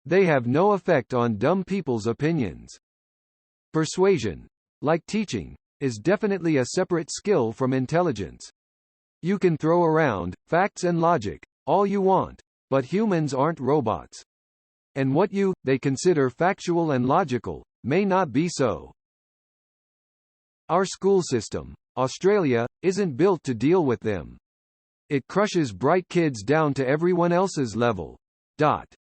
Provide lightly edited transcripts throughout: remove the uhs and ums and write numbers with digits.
They have no effect on dumb people's opinions. Persuasion, like teaching, is definitely a separate skill from intelligence. You can throw around facts and logic all you want, but humans aren't robots. And what they consider factual and logical, may not be so. Our school system, Australia, isn't built to deal with them. It crushes bright kids down to everyone else's level.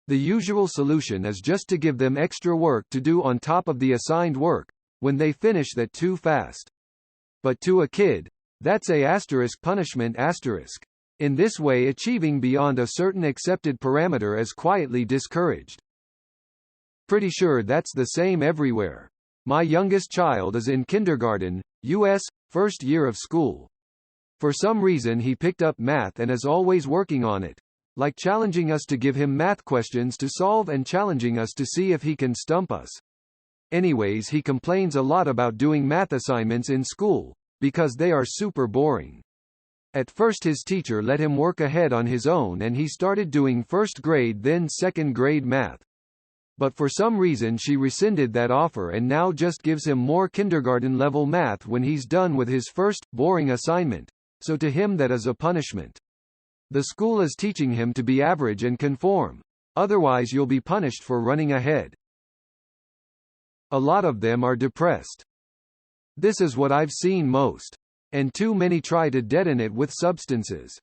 The usual solution is just to give them extra work to do on top of the assigned work, when they finish that too fast. But to a kid, that's a punishment asterisk. In this way, achieving beyond a certain accepted parameter is quietly discouraged. Pretty sure that's the same everywhere. My youngest child is in kindergarten, US, first year of school. For some reason he picked up math and is always working on it, like challenging us to give him math questions to solve and challenging us to see if he can stump us. Anyways, he complains a lot about doing math assignments in school, because they are super boring. At first his teacher let him work ahead on his own and he started doing first grade then second grade math. But for some reason she rescinded that offer and now just gives him more kindergarten-level math when he's done with his first, boring assignment, so to him that is a punishment. The school is teaching him to be average and conform. Otherwise you'll be punished for running ahead. A lot of them are depressed. This is what I've seen most. And too many try to deaden it with substances.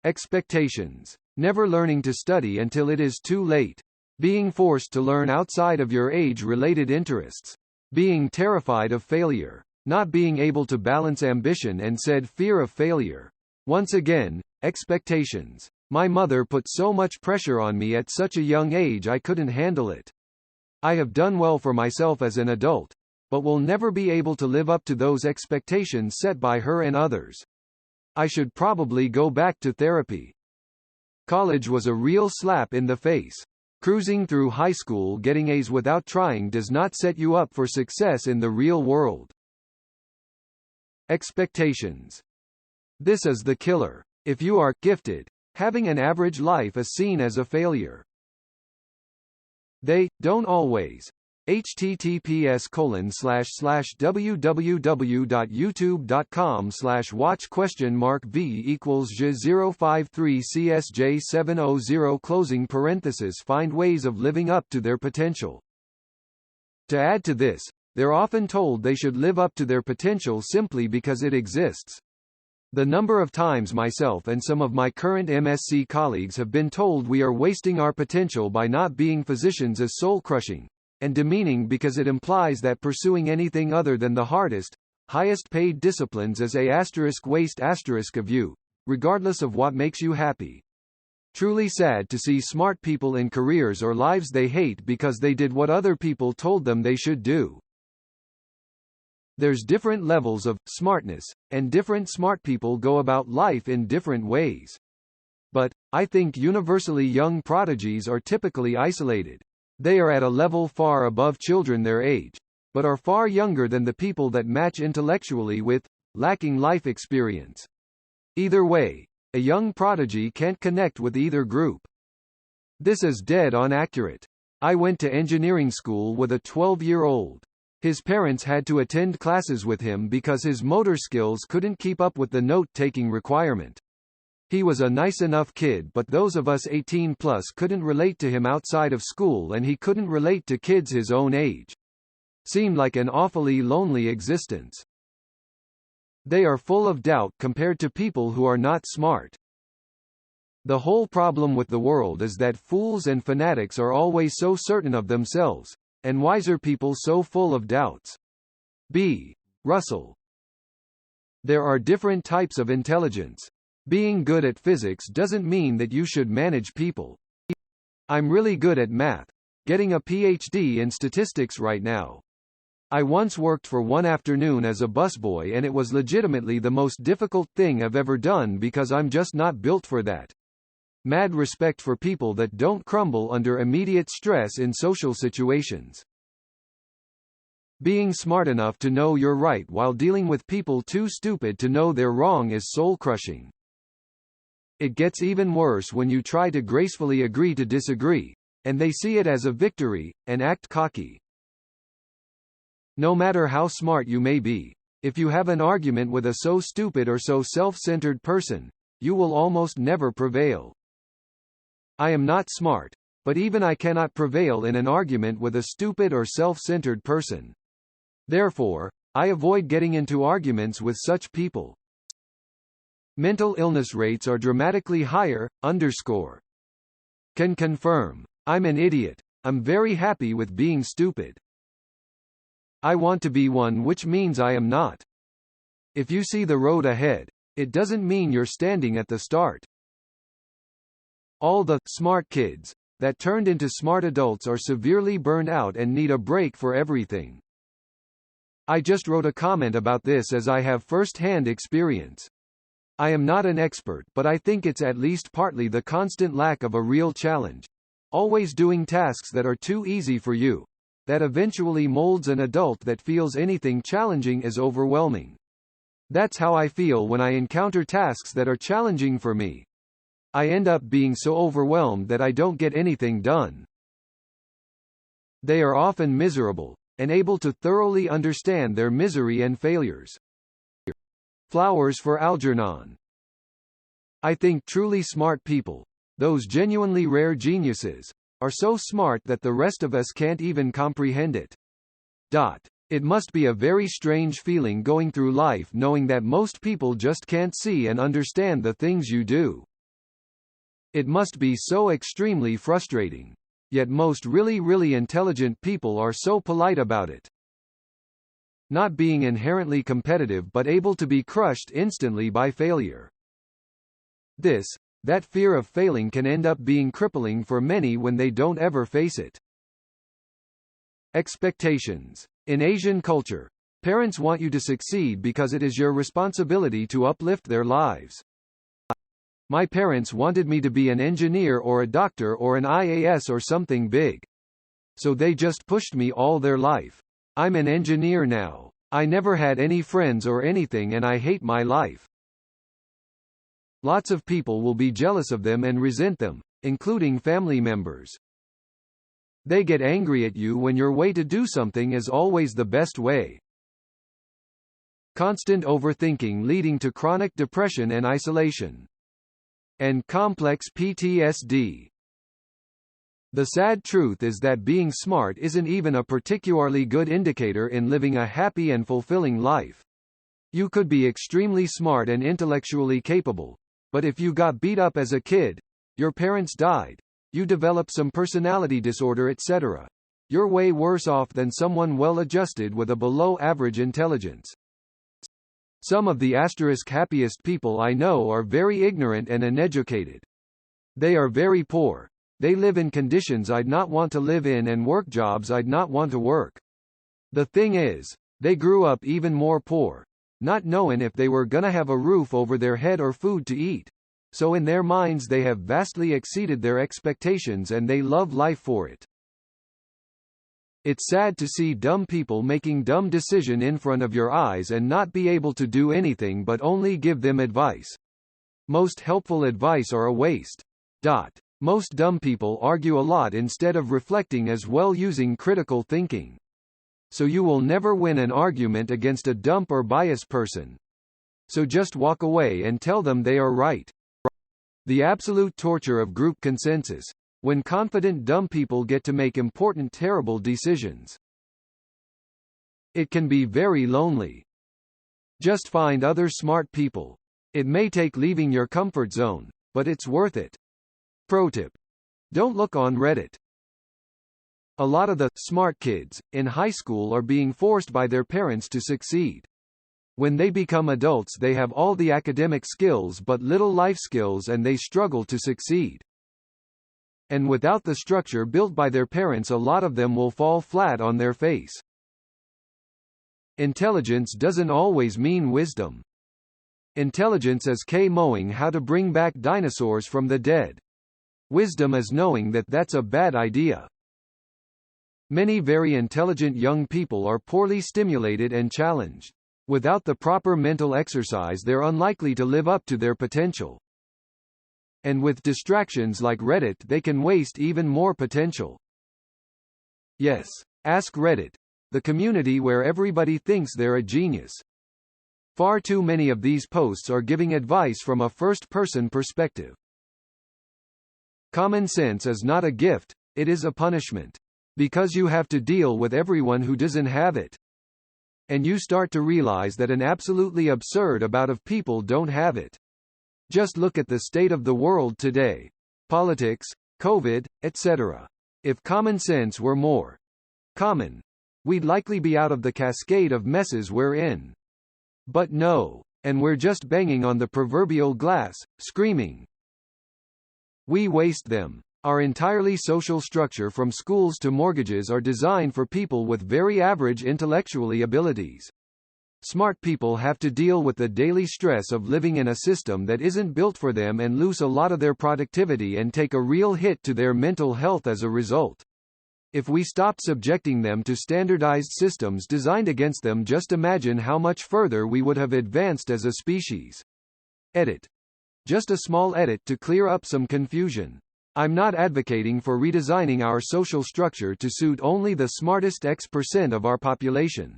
Expectations. Never learning to study until it is too late. Being forced to learn outside of your age-related interests. Being terrified of failure. Not being able to balance ambition and said fear of failure. Once again, expectations. My mother put so much pressure on me at such a young age I couldn't handle it. I have done well for myself as an adult, but will never be able to live up to those expectations set by her and others. I should probably go back to therapy. College was a real slap in the face. Cruising through high school getting A's without trying does not set you up for success in the real world. Expectations. This is the killer. If you are gifted, having an average life is seen as a failure. They don't always. https://www.youtube.com/watch?v=053CSJ700 find ways of living up to their potential. To add to this, they're often told they should live up to their potential simply because it exists. The number of times myself and some of my current MSc colleagues have been told we are wasting our potential by not being physicians is soul-crushing and demeaning because it implies that pursuing anything other than the hardest, highest-paid disciplines is a waste of you, regardless of what makes you happy. Truly sad to see smart people in careers or lives they hate because they did what other people told them they should do. There's different levels of smartness, and different smart people go about life in different ways. But, I think universally young prodigies are typically isolated. They are at a level far above children their age, but are far younger than the people that match intellectually with, lacking life experience. Either way, a young prodigy can't connect with either group. This is dead on accurate. I went to engineering school with a 12-year-old. His parents had to attend classes with him because his motor skills couldn't keep up with the note-taking requirement. He was a nice enough kid, but those of us 18 plus couldn't relate to him outside of school and he couldn't relate to kids his own age. Seemed like an awfully lonely existence. They are full of doubt compared to people who are not smart. The whole problem with the world is that fools and fanatics are always so certain of themselves, and wiser people so full of doubts. B. Russell. There are different types of intelligence. Being good at physics doesn't mean that you should manage people. I'm really good at math, getting a PhD in statistics right now. I once worked for one afternoon as a busboy and it was legitimately the most difficult thing I've ever done because I'm just not built for that. Mad respect for people that don't crumble under immediate stress in social situations. Being smart enough to know you're right while dealing with people too stupid to know they're wrong is soul-crushing. It gets even worse when you try to gracefully agree to disagree, and they see it as a victory, and act cocky. No matter how smart you may be, if you have an argument with a so stupid or so self-centered person, you will almost never prevail. I am not smart, but even I cannot prevail in an argument with a stupid or self-centered person. Therefore, I avoid getting into arguments with such people. Mental illness rates are dramatically higher, Can confirm. I'm an idiot. I'm very happy with being stupid. I want to be one, which means I am not. If you see the road ahead, it doesn't mean you're standing at the start. All the smart kids that turned into smart adults are severely burned out and need a break for everything. I just wrote a comment about this as I have first-hand experience. I am not an expert, but I think it's at least partly the constant lack of a real challenge. Always doing tasks that are too easy for you. That eventually molds an adult that feels anything challenging is overwhelming. That's how I feel when I encounter tasks that are challenging for me. I end up being so overwhelmed that I don't get anything done. They are often miserable, and able to thoroughly understand their misery and failures. Flowers for Algernon. I think truly smart people, those genuinely rare geniuses, are so smart that the rest of us can't even comprehend it. It must be a very strange feeling going through life knowing that most people just can't see and understand the things you do. It must be so extremely frustrating. Yet most really intelligent people are so polite about it. Not being inherently competitive but able to be crushed instantly by failure. That fear of failing can end up being crippling for many when they don't ever face it. Expectations. In Asian culture, parents want you to succeed because it is your responsibility to uplift their lives. My parents wanted me to be an engineer or a doctor or an IAS or something big. So they just pushed me all their life. I'm an engineer now. I never had any friends or anything and I hate my life. Lots of people will be jealous of them and resent them, including family members. They get angry at you when your way to do something is always the best way. Constant overthinking leading to chronic depression and isolation. And complex PTSD. The sad truth is that being smart isn't even a particularly good indicator in living a happy and fulfilling life. You could be extremely smart and intellectually capable, but if you got beat up as a kid, your parents died, you develop some personality disorder, etc., you're way worse off than someone well-adjusted with a below-average intelligence. Some of the happiest people I know are very ignorant and uneducated. They are very poor. They live in conditions I'd not want to live in and work jobs I'd not want to work. The thing is, they grew up even more poor, not knowing if they were gonna have a roof over their head or food to eat. So in their minds they have vastly exceeded their expectations and they love life for it. It's sad to see dumb people making dumb decisions in front of your eyes and not be able to do anything but only give them advice. Most helpful advice are a waste. Most dumb people argue a lot instead of reflecting as well using critical thinking. So you will never win an argument against a dumb or biased person. So just walk away and tell them they are right. The absolute torture of group consensus. When confident dumb people get to make important terrible decisions. It can be very lonely. Just find other smart people. It may take leaving your comfort zone, but it's worth it. Pro tip. Don't look on Reddit. A lot of the smart kids in high school are being forced by their parents to succeed. When they become adults they have all the academic skills but little life skills and they struggle to succeed. And without the structure built by their parents a lot of them will fall flat on their face. Intelligence doesn't always mean wisdom. Intelligence is knowing how to bring back dinosaurs from the dead. Wisdom is knowing that that's a bad idea. Many very intelligent young people are poorly stimulated and challenged. Without the proper mental exercise they're unlikely to live up to their potential. And with distractions like Reddit, they can waste even more potential. Yes. Ask Reddit, the community where everybody thinks they're a genius. Far too many of these posts are giving advice from a first-person perspective. Common sense is not a gift, it is a punishment. Because you have to deal with everyone who doesn't have it. And you start to realize that an absolutely absurd amount of people don't have it. Just look at the state of the world today. Politics, COVID, etc. If common sense were more common, we'd likely be out of the cascade of messes we're in. But no. And we're just banging on the proverbial glass, screaming. We waste them. Our entirely social structure from schools to mortgages are designed for people with very average intellectually abilities. Smart people have to deal with the daily stress of living in a system that isn't built for them and lose a lot of their productivity and take a real hit to their mental health as a result. If we stopped subjecting them to standardized systems designed against them, just imagine how much further we would have advanced as a species. Edit. Just a small edit to clear up some confusion. I'm not advocating for redesigning our social structure to suit only the smartest X% of our population.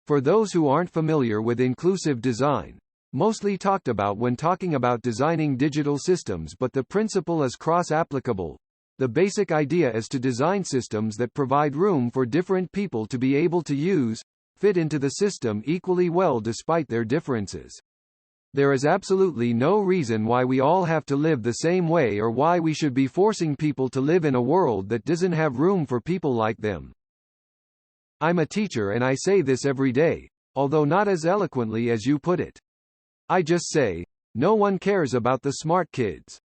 For those who aren't familiar with inclusive design, mostly talked about when talking about designing digital systems, but the principle is cross-applicable. The basic idea is to design systems that provide room for different people to be able to fit into the system equally well despite their differences. There is absolutely no reason why we all have to live the same way or why we should be forcing people to live in a world that doesn't have room for people like them. I'm a teacher and I say this every day, although not as eloquently as you put it. I just say, no one cares about the smart kids.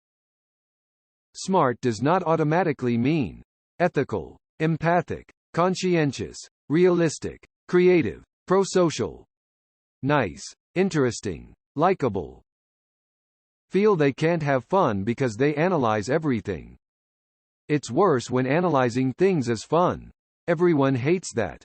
Smart does not automatically mean ethical, empathic, conscientious, realistic, creative, pro-social, nice, interesting, likable. Feel they can't have fun because they analyze everything. It's worse when analyzing things is fun. Everyone hates that.